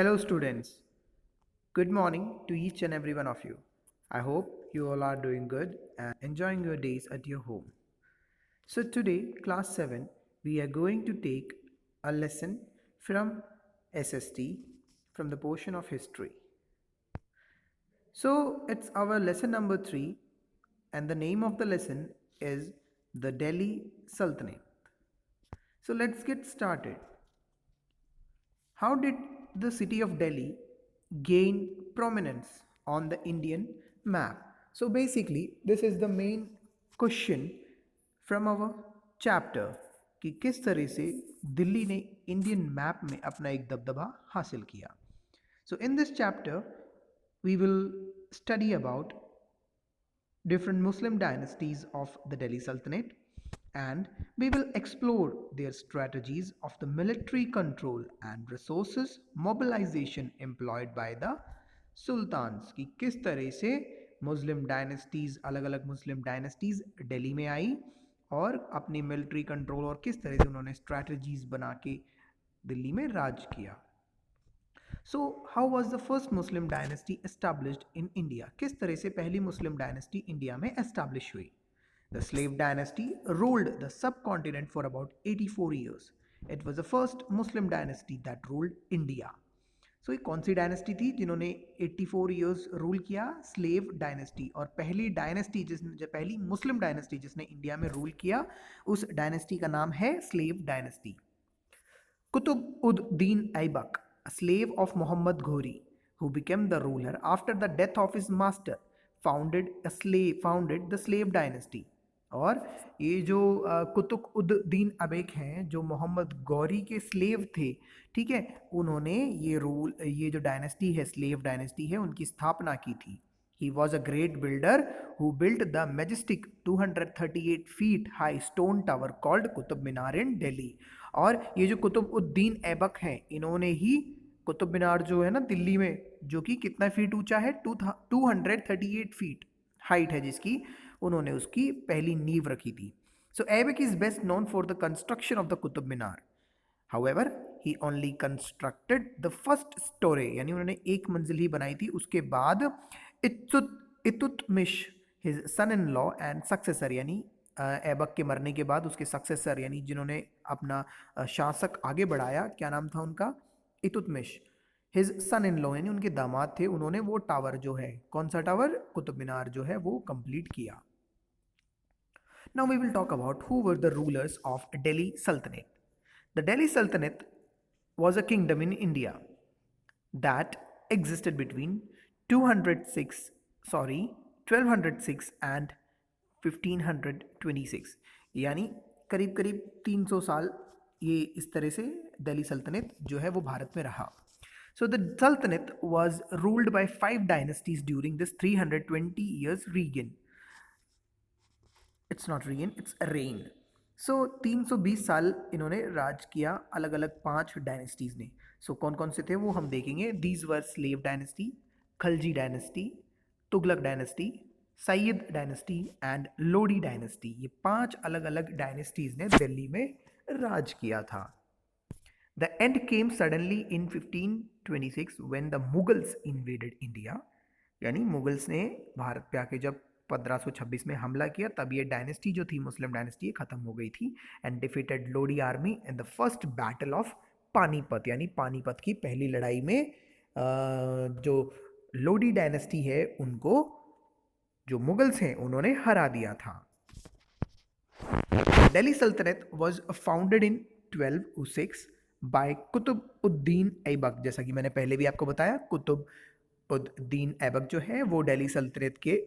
Hello, students. Good morning to each and every one of you. I hope you all are doing good and enjoying your days at your home. So, today, class 7, we are going to take a lesson from SST from the portion of history. So, it's our lesson number 3, and the name of the lesson is the Delhi Sultanate. So, let's get started. How did the city of Delhi gain prominence on the Indian map? So basically, this is the main question from our chapter कि किस तरह से दिल्ली ने Indian map में अपना एक दबदबा हासिल किया. So in this chapter, we will study about different Muslim dynasties of the Delhi Sultanate, and we will explore their strategies of the military control and resources mobilization employed by the sultans कि किस तरह से मुस्लिम dynasties अलग अलग मुस्लिम dynasties Delhi में आई और अपनी military control और किस तरह से उन्होंने स्ट्रैटेजीज बना के दिल्ली में राज किया. So how was the first Muslim dynasty established in India? किस तरह से पहली मुस्लिम डायनेस्टी इंडिया में एस्टैब्लिश हुई? The slave dynasty ruled the subcontinent for about 84 years. It was the first Muslim dynasty that ruled India. So ये कौन सी dynasty थी जिन्होंने 84 ईयर्स रूल किया? Slave dynasty. और पहली डायनेस्टी जिसने पहली मुस्लिम डायनेस्टी जिसने इंडिया में रूल किया उस डायनेस्टी का नाम है slave dynasty. Qutub ud Deen Aibak, a slave of Muhammad Ghori, who became the ruler after the death of his master, founded the slave dynasty. और ये जो कुतुब उद दीन ऐबक हैं जो मोहम्मद गौरी के स्लेव थे, ठीक है, उन्होंने ये जो डायनेस्टी है स्लेव डायनेस्टी है उनकी स्थापना की थी. He was a great builder who built the majestic 238 feet high stone tower called Qutub Minar in Delhi. और ये जो कुतुब उद्दीन ऐबक हैं इन्होंने ही कुतुब मीनार जो है ना दिल्ली में, जो कि कितना फीट ऊंचा है, 238 फीट हाइट है जिसकी, उन्होंने उसकी पहली नींव रखी थी. So Aibak is best known for the construction of the Qutub Minar. However, he only constructed the first story, यानी उन्होंने एक मंजिल ही बनाई थी. उसके बाद Iltutmish his son in law and successor, यानी ऐबक के मरने के बाद उसके सक्सेसर यानी जिन्होंने अपना शासक आगे बढ़ाया, क्या नाम था उनका? इतुतमिश. हिज सन इन लॉ यानी उनके दामाद थे, उन्होंने वो टावर जो है, कौन सा टावर? कुतुब मीनार जो है वो कंप्लीट किया. Now we will talk about who were the rulers of Delhi Sultanate. The Delhi Sultanate was a kingdom in India that existed between 1206 and 1526. यानी करीब करीब 300 साल ये इस तरह से दिल्ली सल्तनत जो है वो भारत में रहा. So the Sultanate was ruled by 5 dynasties during this 320 years reign. It's not reign, it's a reign. सो 320 साल इन्होंने राज किया अलग अलग 5 डायनेस्टीज़ ने. सो कौन कौन से थे वो हम देखेंगे. These were slave dynasty, Khalji dynasty, Tughlaq dynasty, Syed dynasty and Lodi dynasty. ये 5 अलग अलग डायनेस्टीज़ ने दिल्ली में राज किया था. The and came suddenly in 1526 when the Mughals invaded India. यानी मुगल्स ने भारत पे आके जब 1526 में हमला किया तब ये डायनेस्टी जो थी मुस्लिम डायनेस्टी ये ख़त्म हो गई थी. And defeated Lodi army in the first battle of Panipat, यानी पानीपत की पहली लड़ाई में जो लोडी डायनेस्टी है उनको जो मुगल्स हैं उन्होंने हरा दिया था. दिल्ली सल्तनत was founded in 1206 by Qutub Uddin Aibak. जैसा कि मैंने पहले भी आपको बताया, कुतुब उद्दीन ऐबक जो है वो दिल्ली सल्तनत के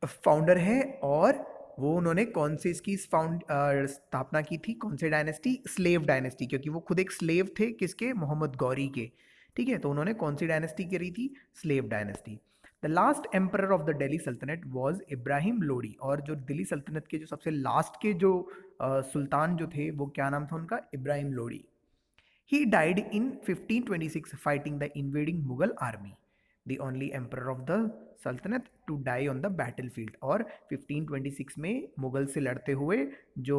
फाउंडर है. और वो उन्होंने कौन से इसकी स्थापना की थी? कौन से डायनेस्टी? स्लेव डायनेस्टी, क्योंकि वो खुद एक स्लेव थे किसके? मोहम्मद गौरी के. ठीक है, तो उन्होंने कौन सी डायनेस्टी करी थी? Slave dynasty. The last emperor of the Delhi सल्तनत वॉज इब्राहिम लोडी. और जो दिल्ली सल्तनत के जो सबसे लास्ट के जो सुल्तान जो थे वो क्या नाम था उनका? Ibrahim Lodi. He died in 1526 fighting the invading Mughal army, the only emperor of the Sultanate to die on the battlefield. और 1526 में मुगल से लड़ते हुए जो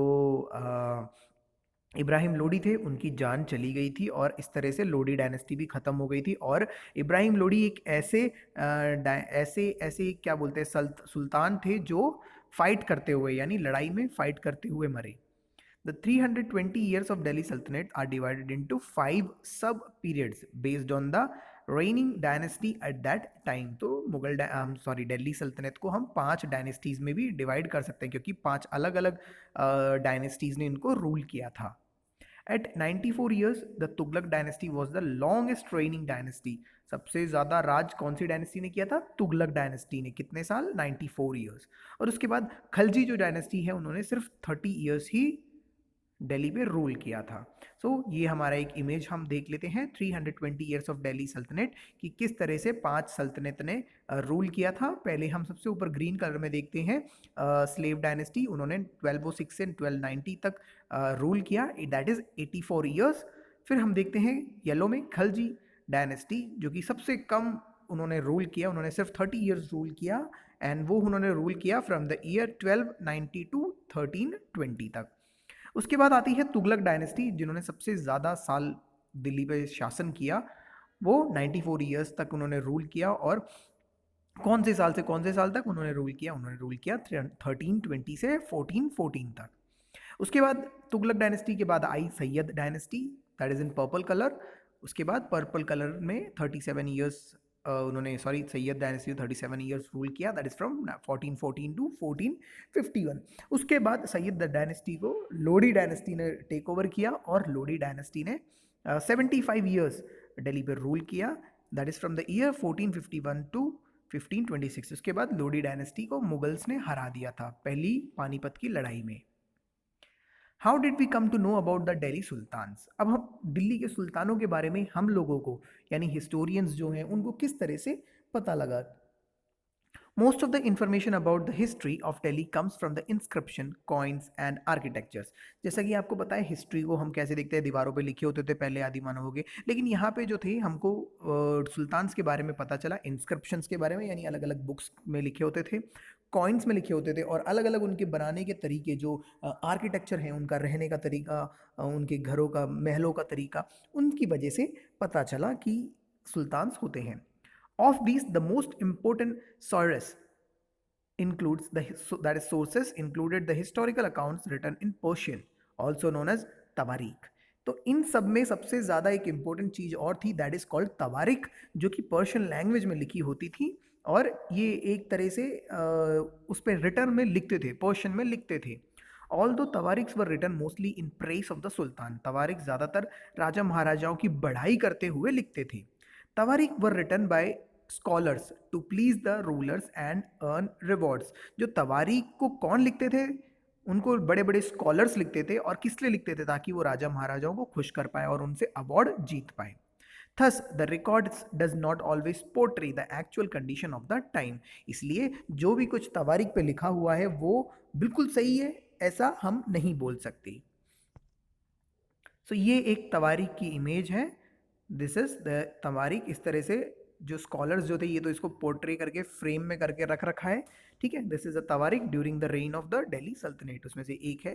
इब्राहिम लोदी थे, उनकी जान चली गई थी और इस तरह से लोदी डायनेस्टी भी ख़त्म हो गई थी। और इब्राहिम लोदी एक ऐसे ऐसे क्या बोलते हैं सुल्तान थे जो फाइट करते हुए यानी लड़ाई में फाइट करते हुए मरे। The 320 years of Delhi Sultanate are divided into 5 sub periods based on the reigning dynasty at that time। तो दिल्ली सल्तनत को हम 5 डायनेस्टीज में भी डिवाइड कर सकते हैं क्योंकि 5 अलग अलग डायनेस्टीज ने इनको रूल किया था। At 94 years, the Tughlaq dynasty was the longest reigning dynasty। सबसे ज़्यादा राज कौन सी डायनेस्टी ने किया था? तुगलक डायनेस्टी ने। कितने साल? 94 ईयर्स। और उसके बाद खलजी जो डायनेस्टी है उन्होंने सिर्फ 30 ईयर्स ही दिल्ली पे रूल किया था। ये हमारा एक इमेज हम देख लेते हैं 320 ईयर्स ऑफ दिल्ली सल्तनत कि किस तरह से 5 सल्तनत ने रूल किया था। पहले हम सबसे ऊपर ग्रीन कलर में देखते हैं स्लेव डायनेस्टी, उन्होंने 1206 से 1290 तक रूल किया, दैट इज 84 ईयर्स। फिर हम देखते हैं येलो में खलजी डायनेस्टी जो कि सबसे कम उन्होंने रूल किया, उन्होंने सिर्फ 30 ईयर्स रूल किया एंड वो उन्होंने रूल किया फ्रॉम द ईयर 1290 टू 1320 तक। उसके बाद आती है तुगलक डायनेस्टी जिन्होंने सबसे ज़्यादा साल दिल्ली पे शासन किया, वो 94 ईयर्स तक उन्होंने रूल किया। और कौन से साल से कौन से साल तक उन्होंने रूल किया? उन्होंने रूल किया 1320 से 1414 तक। उसके बाद तुगलक डायनेस्टी के बाद आई Sayyid dynasty, that is in purple colour. उसके बाद पर्पल कलर में 37 ईयर्स उन्होंने सैयद डायनेस्टी 37 ईयर्स रूल किया, दैट इज फ्रॉम 1414 टू 1451। उसके बाद सैयद डायनेस्टी को लोडी डायनेस्टी ने टेक ओवर किया और लोडी डायनेस्टी ने 75 ईयर्स दिल्ली पर रूल किया, that is from the year 1451 to 1526। उसके बाद लोडी डायनेस्टी को मुगल्स ने हरा दिया था पहली पानीपत की लड़ाई में। How did we come to know about the Delhi sultans? अब हम दिल्ली के सुल्तानों के बारे में हम लोगों को यानी हिस्टोरियंस जो हैं उनको किस तरह से पता लगा? Most of the information about the history of Delhi comes from the inscription, coins and architectures। जैसा कि आपको पता है हिस्ट्री को हम कैसे देखते हैं, दीवारों पे लिखे होते थे पहले आदि मानवों के, लेकिन यहाँ पे जो थे हमको सुल्तान्स के बारे में पता चला इंस्क्रिप्शंस के बारे में, यानी अलग अलग बुक्स में लिखे होते थे, कॉइन्स में लिखे होते थे और अलग अलग उनके बनाने के तरीके, जो आर्किटेक्चर है उनका, रहने का तरीका, उनके घरों का, महलों का तरीका, उनकी वजह से पता चला कि सुल्तान्स होते हैं। Of these, the most important source includes sources included the historical accounts written in Persian, also known as तवारीख। तो इन सब में सबसे ज़्यादा एक इम्पोर्टेंट चीज़ और थी, दैट इज़ कॉल्ड तवारीख, जो कि पर्शियन लैंग्वेज में लिखी होती थी और ये एक तरह से उस पर रिटर्न में लिखते थे, पर्शियन में लिखते थे। All the tawarikhs were written mostly in praise of the sultan. तवारीख ज़्यादातर राजा महाराजाओं की बढ़ाई करते हुए लिखते थे। Tawarikh were written by scholars to please the rulers and earn rewards. जो तवारीख को कौन लिखते थे? उनको बड़े बड़े स्कॉलर्स लिखते थे। और किस लिए लिखते थे? ताकि वो राजा महाराजाओं को खुश कर पाए और उनसे अवार्ड जीत पाए। Thus, the records does not always portray the actual condition of the time। इसलिए जो भी कुछ तवारीख पे लिखा हुआ है वो बिल्कुल सही है ऐसा हम नहीं बोल सकते। ये एक तवारीख की इमेज है, दिस इज द तवारीख। इस तरह से जो स्कॉलर्स जो थे ये तो इसको पोर्ट्रे करके फ्रेम में करके रख रखा है, ठीक है। This is a tawarikh during the reign of the Delhi Sultanate, उसमें से एक है।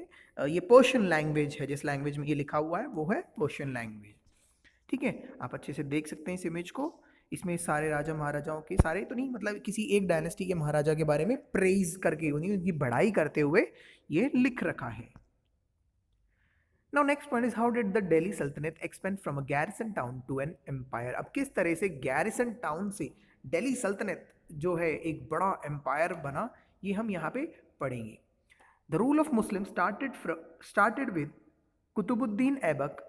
ये पर्शियन लैंग्वेज है, जिस लैंग्वेज में ये लिखा हुआ है वो है पर्शियन लैंग्वेज, ठीक है। आप अच्छे से देख सकते हैं इस इमेज को। इसमें सारे राजा महाराजाओं के, सारे तो नहीं मतलब किसी एक डायनेस्टी के महाराजा के बारे में प्रेज करके, उनकी बढ़ाई करते हुए ये लिख रखा है। Now next point is how did the Delhi Sultanate expand from a garrison town to an empire? अब किस तरह से garrison town से दिल्ली सल्तनत जो है एक बड़ा एम्पायर बना, ये हम यहाँ पे पढ़ेंगे। The rule of Muslims started with Qutubuddin Aibak,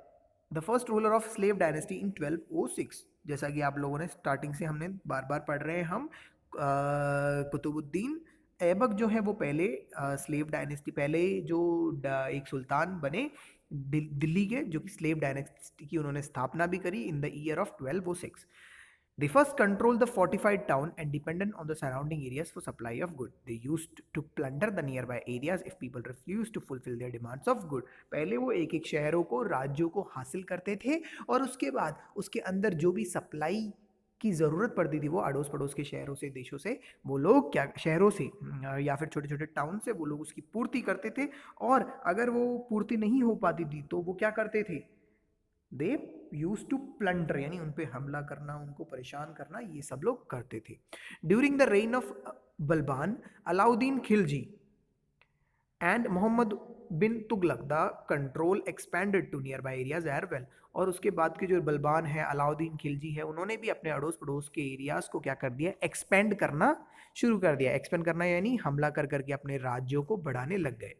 the first ruler of slave dynasty in 1206। जैसा कि आप लोगों ने स्टार्टिंग से हमने बार बार पढ़ रहे हैं हम, कुतुबुद्दीन ऐबक जो है वो पहले स्लेव डायनेस्टी, पहले जो एक सुल्तान बने दिल्ली के, जो कि स्लेव डायनेस्टी की उन्होंने स्थापना भी करी in the year of 1206। They first controlled the fortified town and depended on the surrounding areas for supply of good। They used to plunder the nearby areas if people refused to fulfill their demands of good। पहले वो एक एक शहरों को, राज्यों को हासिल करते थे और उसके बाद उसके अंदर जो भी सप्लाई की ज़रूरत पड़ती थी वो अड़ोस पड़ोस के शहरों से, देशों से, वो लोग क्या शहरों से या फिर छोटे छोटे टाउन से वो लोग उसकी पूर्ति करते थे। और अगर वो पूर्ति नहीं हो पाती थी तो वो क्या करते थे, दे यूज टू प्लंडर, यानी उन पे हमला करना, उनको परेशान करना, ये सब लोग करते थे। During the reign of Balban, Alauddin Khilji and Mohammad bin Tughlaq the control expanded to nearby areas as well. और उसके बाद के जो बलबान है, अलाउद्दीन खिलजी है, उन्होंने भी अपने अड़ोस पड़ोस के एरियाज को क्या कर दिया, एक्सपेंड करना शुरू कर दिया। एक्सपेंड करना यानी हमला कर करके अपने राज्यों को बढ़ाने लग गए।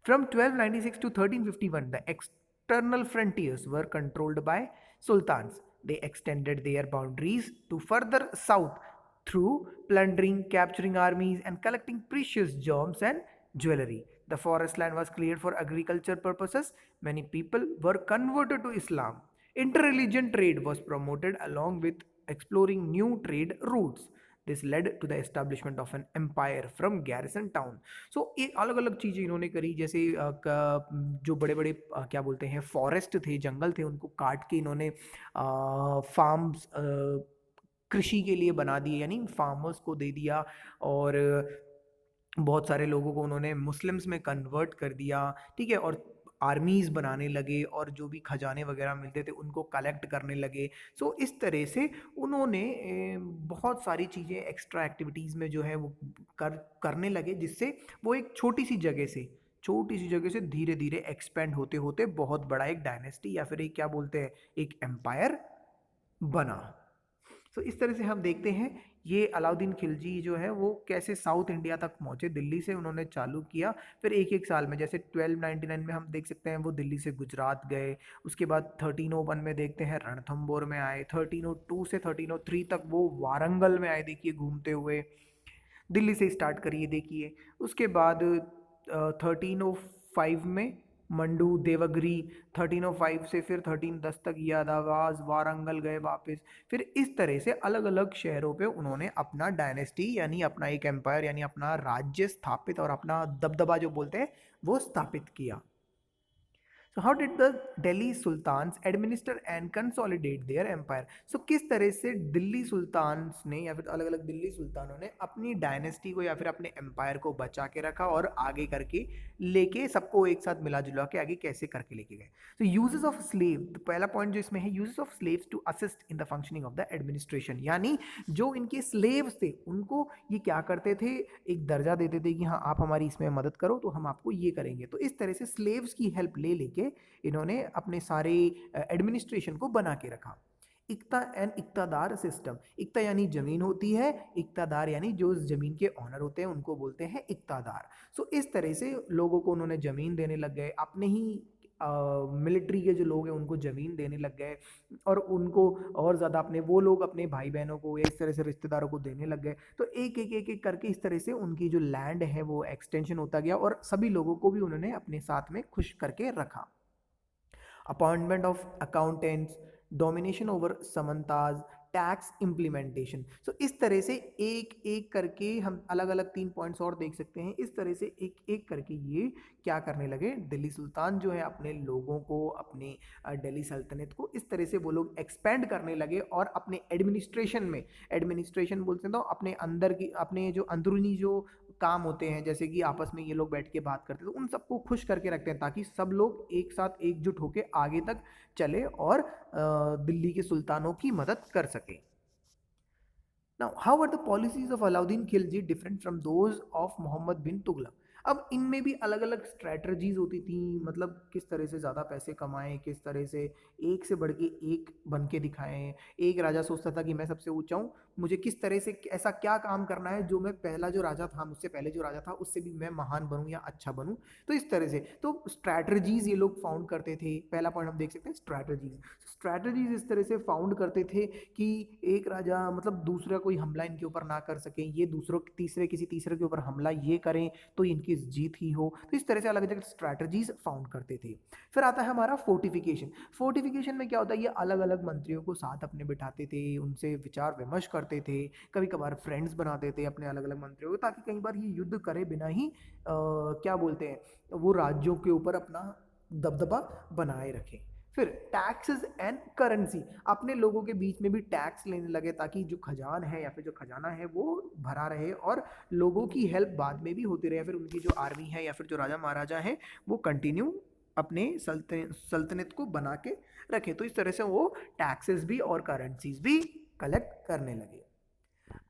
From 1296 to 1351, the external frontiers were controlled by sultans. They extended their boundaries to further south through plundering, capturing armies, and collecting precious gems and jewelry. The forest land was cleared for agriculture purposes. Many people were converted to Islam. Interreligion trade was promoted along with exploring new trade routes. This led to the establishment of an empire from Garrison town. सो एक अलग अलग चीज़ें इन्होंने करी, जैसे जो बड़े बड़े क्या बोलते हैं फॉरेस्ट थे, जंगल थे, उनको काट के इन्होंने फार्म्स कृषि के लिए बना दिए, यानी फार्मर्स को दे दिया। और बहुत सारे लोगों को उन्होंने मुस्लिम्स में कन्वर्ट कर दिया, ठीक है। और आर्मीज़ बनाने लगे और जो भी खजाने वगैरह मिलते थे उनको कलेक्ट करने लगे। सो इस तरह से उन्होंने बहुत सारी चीज़ें एक्स्ट्रा एक्टिविटीज़ में जो है वो करने लगे, जिससे वो एक छोटी सी जगह से धीरे धीरे एक्सपेंड होते होते बहुत बड़ा एक डायनेस्टी या फिर एक क्या बोलते हैं, एक एम्पायर बना। तो इस तरह से हम देखते हैं ये अलाउद्दीन खिलजी जो है वो कैसे साउथ इंडिया तक पहुंचे। दिल्ली से उन्होंने चालू किया, फिर एक एक साल में, जैसे 1299 में हम देख सकते हैं वो दिल्ली से गुजरात गए। उसके बाद 1301 में देखते हैं रणथंबोर में आए। 1302 से 1303 तक वो वारंगल में आए, देखिए घूमते हुए। दिल्ली से स्टार्ट करिए देखिए। उसके बाद 1305 में मंडू देवगिरी, 1305 से फिर 1310 तक यादवास, वारंगल गए वापस। फिर इस तरह से अलग अलग शहरों पे उन्होंने अपना डायनेस्टी यानी अपना एक एम्पायर यानी अपना राज्य स्थापित और अपना दबदबा जो बोलते हैं वो स्थापित किया। So how did the Delhi Sultans administer and consolidate their empire? So किस तरह से दिल्ली सुल्तान्स ने या फिर अलग अलग दिल्ली सुल्तानों ने अपनी डायनेस्टी को या फिर अपने एम्पायर को बचा के रखा और आगे करके लेके सबको एक साथ मिला जुला के आगे कैसे करके लेके गए। तो यूजेस ऑफ स्लेव, तो पहला पॉइंट जो इसमें है, uses of slaves to assist in the functioning of the administration, यानी जो इनके स्लेव्स थे उनको ये क्या करते थे, एक दर्जा देते थे कि हाँ आप हमारी इसमें मदद करो तो हम आपको ये करेंगे। तो इस तरह से स्लेव्स की हेल्प ले लेके इन्होंने अपने सारे एडमिनिस्ट्रेशन को बना के रखा। इक्ता एंड इक्तादार सिस्टम, इक्ता यानी जमीन होती है, इक्तादार यानी जो जमीन के ऑनर होते हैं उनको बोलते हैं इक्तादार। सो इस तरह से लोगों को उन्होंने जमीन देने लग गए, अपने ही मिलिट्री के जो लोग हैं उनको ज़मीन देने लग गए, और उनको और ज़्यादा अपने वो लोग अपने भाई बहनों को या इस तरह से रिश्तेदारों को देने लग गए। तो एक एक एक एक करके इस तरह से उनकी जो लैंड है वो एक्सटेंशन होता गया और सभी लोगों को भी उन्होंने अपने साथ में खुश करके रखा। Appointment of accountants, domination over samantas, tax implementation. So इस तरह से एक एक करके हम अलग अलग 3 पॉइंट्स और देख सकते हैं। इस तरह से एक एक करके ये क्या करने लगे, दिल्ली सुल्तान जो है अपने लोगों को, अपने दिल्ली सल्तनत को इस तरह से वो लोग एक्सपेंड करने लगे और अपने एडमिनिस्ट्रेशन में, एडमिनिस्ट्रेशन बोलते हैं तो अपने अंदर की, अपने जो अंदरूनी जो काम होते हैं, जैसे कि आपस में ये लोग बैठ के बात करते हैं तो उन सबको खुश करके रखते हैं ताकि सब लोग एक साथ एकजुट होकर आगे तक चले और दिल्ली के सुल्तानों की मदद कर सके। Now, how were the policies of Alauddin Khilji different from those of Muhammad bin Tughlaq? अब इनमें भी अलग अलग स्ट्रैटजीज होती थी, मतलब किस तरह से ज़्यादा पैसे कमाएं, किस तरह से एक से बढ़ के एक बन के दिखाएं। एक राजा सोचता था कि मैं सबसे ऊंचा हूँ, मुझे किस तरह से ऐसा क्या काम करना है जो मैं पहला जो राजा था, मुझसे पहले जो राजा था उससे भी मैं महान बनूं या अच्छा बनूं। तो इस तरह से तो स्ट्रैटजीज ये लोग फाउंड करते थे। पहला पॉइंट हम देख सकते हैं स्ट्रैटजीज इस तरह से फाउंड करते थे कि एक राजा मतलब दूसरा कोई हमला इनके ऊपर ना कर सके, ये दूसरों तीसरे किसी तीसरे के ऊपर हमला ये करें तो इनकी जीत ही हो। तो इस तरह से अलग अलग स्ट्रैटजीज फाउंड करते थे। फिर आता है हमारा फोर्टिफिकेशन। फोर्टिफिकेशन में क्या होता है, ये अलग अलग मंत्रियों को साथ अपने बिठाते थे, उनसे विचार विमर्श करते थे, कभी कभार फ्रेंड्स बनाते थे अपने अलग अलग मंत्रियों को, ताकि कई बार ये युद्ध करे बिना ही क्या बोलते हैं वो राज्यों के ऊपर अपना दबदबा बनाए रखें। फिर टैक्सेस एंड करेंसी, अपने लोगों के बीच में भी टैक्स लेने लगे ताकि जो खजान है या फिर जो खजाना है वो भरा रहे और लोगों की हेल्प बाद में भी होती रहे, फिर उनकी जो आर्मी है या फिर जो राजा महाराजा हैं वो कंटिन्यू अपने सल्तनत को बना के रखे। तो इस तरह से वो टैक्सेस भी और करेंसीज भी कलेक्ट करने लगे।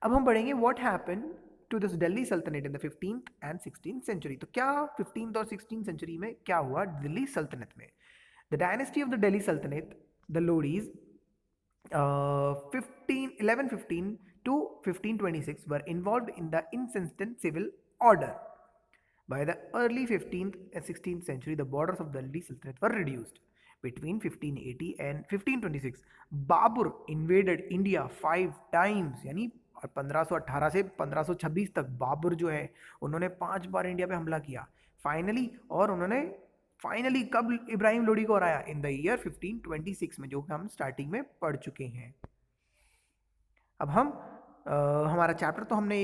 अब हम बढ़ेंगे what happen to this Delhi सल्तनत in the 15th and 16th century. तो क्या 15th और 16th सेंचुरी में क्या हुआ दिल्ली सल्तनत में? The dynasty of the Delhi सल्तनत, the लोडीज, 1115 to 1526 were involved in the incessant civil order. By the early 15th and 16th century, the borders of Delhi Sultanate were reduced. Between 1580 and 1526, Babur invaded India 5 times, यानी 1518 से 1526 तक बाबर जो है उन्होंने 5 बार India पे हमला किया फाइनली। और उन्होंने फाइनली कब इब्राहिम लोदी को हराया? इन द ईयर 1526 में, जो हम स्टार्टिंग में पढ़ चुके हैं। अब हम हमारा चैप्टर तो हमने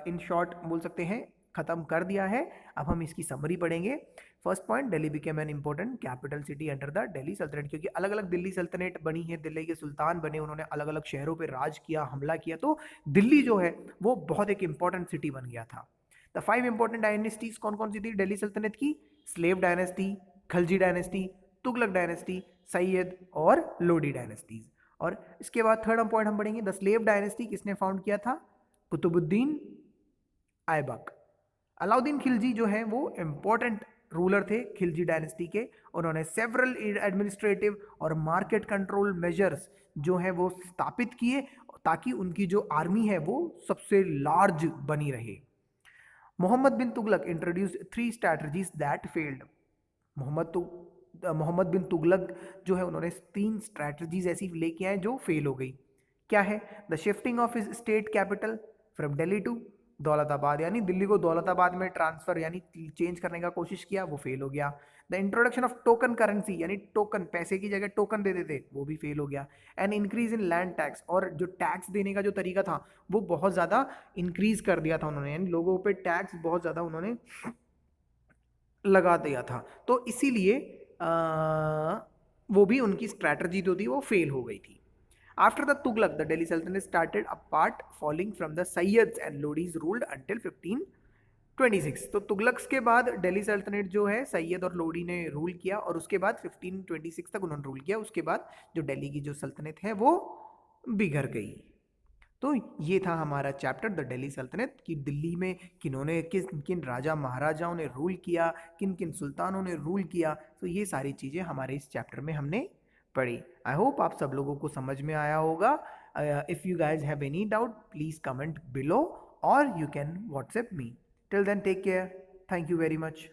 इन शॉर्ट बोल सकते हैं खत्म कर दिया है। अब हम इसकी समरी पढ़ेंगे। First point, Delhi became an important capital city under the Delhi सल्तनत, क्योंकि अलग अलग दिल्ली सल्तनत बनी है, दिल्ली के सुल्तान बने, उन्होंने अलग अलग शहरों पे राज किया, हमला किया, तो दिल्ली जो है वो बहुत एक इंपॉर्टेंट सिटी बन गया था। द 5 इंपॉर्टेंट डायनेस्टीज कौन कौन सी थी दिल्ली सल्तनत की? Slave dynasty, Khalji dynasty, Tughlaq dynasty, Syed और लोडी डायनेस्टीज। और इसके बाद थर्ड पॉइंट हम पढ़ेंगे, द स्लेव डायनेस्टी किसने फाउंड किया था? कुतुबुद्दीन ऐबक। अलाउद्दीन खिलजी जो है वो इंपॉर्टेंट रूलर थे खिलजी डायनेस्टी के। उन्होंने सेवरल एडमिनिस्ट्रेटिव और मार्केट कंट्रोल मेजर्स जो है वो स्थापित किए ताकि उनकी जो आर्मी है वो सबसे लार्ज बनी रहे। Mohammad bin Tughlaq introduced 3 strategies that failed. Mohammad bin Tughlaq जो है उन्होंने 3 स्ट्रैटेजीज ऐसी लेके आए जो फेल हो गई। क्या है? The shifting of his state capital from Delhi to Daulatabad, यानी दिल्ली को दौलताबाद में ट्रांसफर यानी चेंज करने का कोशिश किया, वो फेल हो गया। The introduction of token currency, यानी टोकन, पैसे की जगह टोकन देते थे, वो भी फेल हो गया। And increase in land tax, और जो टैक्स देने का जो तरीका था वो बहुत ज़्यादा इंक्रीज कर दिया था उन्होंने, यानी लोगों पे टैक्स बहुत ज़्यादा उन्होंने लगा दिया था। तो इसीलिए वो भी उनकी स्ट्रैटेजी जो थी वो फेल हो गई थी। After the Tughlaq, the Delhi Sultanate started apart, falling from the Sayyids and Lodis ruled until 1526। तो तुगलक्स के बाद दिल्ली सल्तनत जो है सैयद और लोडी ने रूल किया और उसके बाद 1526 तक उन्होंने रूल किया। उसके बाद जो दिल्ली की जो सल्तनत है वो बिगड़ गई। तो ये था हमारा चैप्टर द दिल्ली सल्तनत कि दिल्ली में किन्होंने किस किन राजा महाराजाओं ने रूल किया, किन किन सुल्तानों ने रूल किया। तो ये सारी चीज़ें हमारे इस चैप्टर में हमने पढ़ी। आई होप आप सब लोगों को समझ में आया होगा। If you guys have any doubt please comment below और you can WhatsApp me. Till then take care, thank you very much.